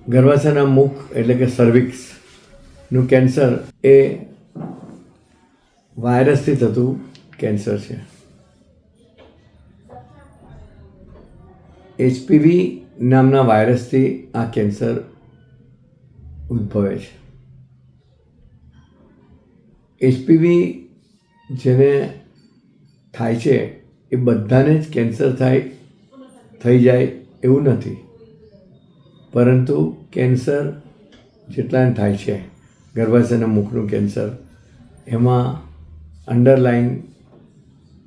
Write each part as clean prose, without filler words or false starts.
ગર્ભાશયના મુખ એટલે કે સર્વિક્સનું કેન્સર એ વાયરસથી થતું કેન્સર છે. HPV નામના વાયરસથી આ કેન્સર ઉદ્ભવે છે. HPV જેને થાય છે એ બધાને જ કેન્સર થઈ જાય એવું નથી, પરંતુ કેન્સર જેટલાને થાય છે ગર્ભાશયના મુખનું કેન્સર, એમાં અંડરલાઈન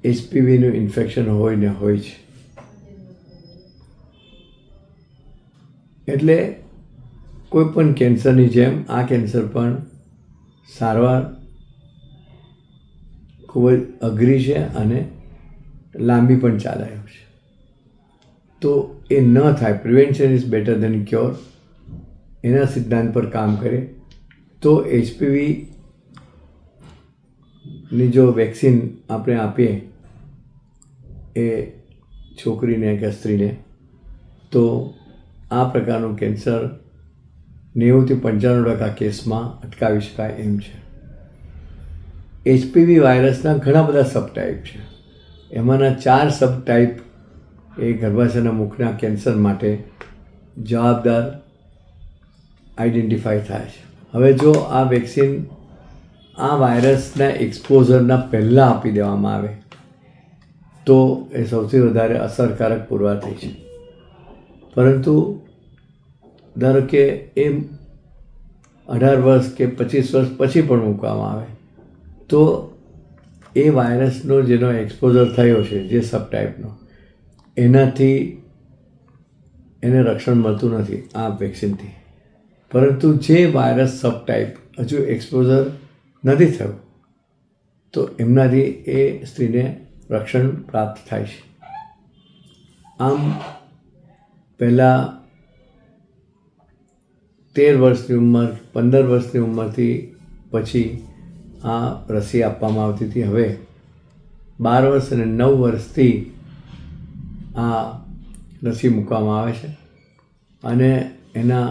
HPVનું ઇન્ફેક્શન હોય ને હોય છે. એટલે કોઈ પણ કેન્સરની જેમ આ કેન્સર પણ સારવાર ખૂબ જ અઘરી છે અને લાંબી પણ ચાલે એવું છે. તો એ ન થાય, prevention is better than cure, એના સિદ્ધાંત પર કામ કરે તો HPVની જો વેક્સિન આપણે આપીએ એ છોકરીને કે સ્ત્રીને, તો આ પ્રકારનું કેન્સર 90 થી 95% કેસમાં અટકાવી શકાય એમ છે. HPV વાયરસના ઘણા બધા સબટાઈપ છે. એમાંના 4 સબટાઈપ એ ગર્ભાશયના મુખના કેન્સર માટે જવાબદાર આઈડેન્ટિફાઈ થાય છે. હવે જો આ વેક્સિન આ વાયરસના એક્સપોઝરના પહેલાં આપી દેવામાં આવે તો એ સૌથી વધારે અસરકારક પુરવાર થઈ છે. પરંતુ ધારો કે એ 18 વર્ષ કે 25 વર્ષ પછી પણ મૂકવામાં આવે તો એ વાયરસનો જેનો એક્સપોઝર થયો છે, જે સબટાઈપનો, એનાથી એને રક્ષણ મળતું નથી આ વેક્સિનથી. પરંતુ જે વાયરસ સબટાઈપ હજુ એક્સપોઝર નથી થયું તો એમનાથી એ સ્ત્રીને રક્ષણ પ્રાપ્ત થાય છે. આમ પહેલાં 13 વર્ષની ઉંમર, 15 વર્ષની ઉંમરથી પછી આ રસી આપવામાં આવતી હતી. હવે 12 વર્ષ અને 9 વર્ષથી આ રસી મૂકવામાં આવે છે અને એના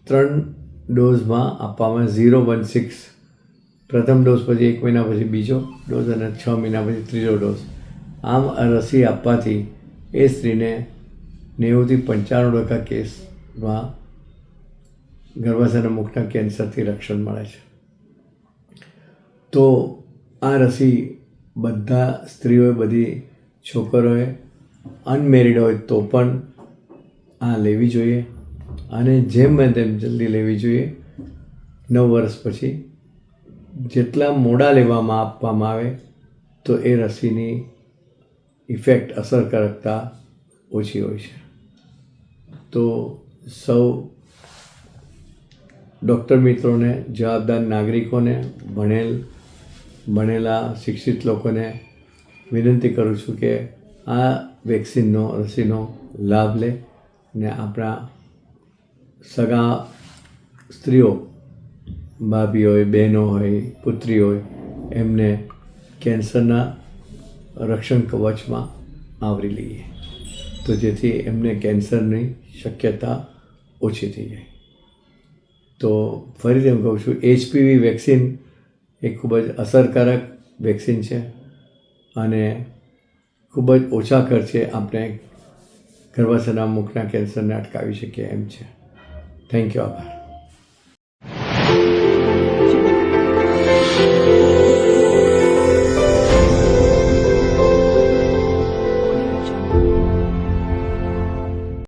3 ડોઝમાં આપવામાં 016, પ્રથમ ડોઝ પછી 1 મહિના પછી બીજો ડોઝ અને 6 મહિના પછી ત્રીજો ડોઝ. આમ આ રસી આપવાથી એ સ્ત્રીને 90 થી 95% કેસમાં ગર્ભાશયના મુખના કેન્સરથી રક્ષણ મળે છે. તો આ રસી બધા સ્ત્રીઓએ, બધી છોકરીઓએ, અનમેરિડ હોય તો પણ આ લેવી જોઈએ અને જેમ બને તેમ જલ્દી લેવી જોઈએ. 9 વર્ષ પછી જેટલા મોડા લેવામાં આપવામાં આવે તો એ રસીની ઇફેક્ટ, અસરકારકતા ઓછી હોય છે. તો સૌ ડૉક્ટર મિત્રોને, જવાબદાર નાગરિકોને, ભણેલા શિક્ષિત લોકોને વિનંતી કરું છું કે આ રસીનો લાભ લે ને આપણા સગા સ્ત્રીઓ, ભાભી હોય, બહેનો હોય, પુત્રી હોય, એમને કેન્સરના રક્ષણ કવચમાં આવરી લઈએ તો જેથી એમને કેન્સરની શક્યતા ઓછી થઈ જાય. તો ફરીથી હું કહું છું, HPV વેક્સિન એ ખૂબ જ અસરકારક વેક્સિન છે અને ખૂબ જ ઓછા ખર્ચે આપણે ગર્ભાશયના મુખના કેન્સરને અટકાવી શકીએ એમ છે. Thank you. આભાર.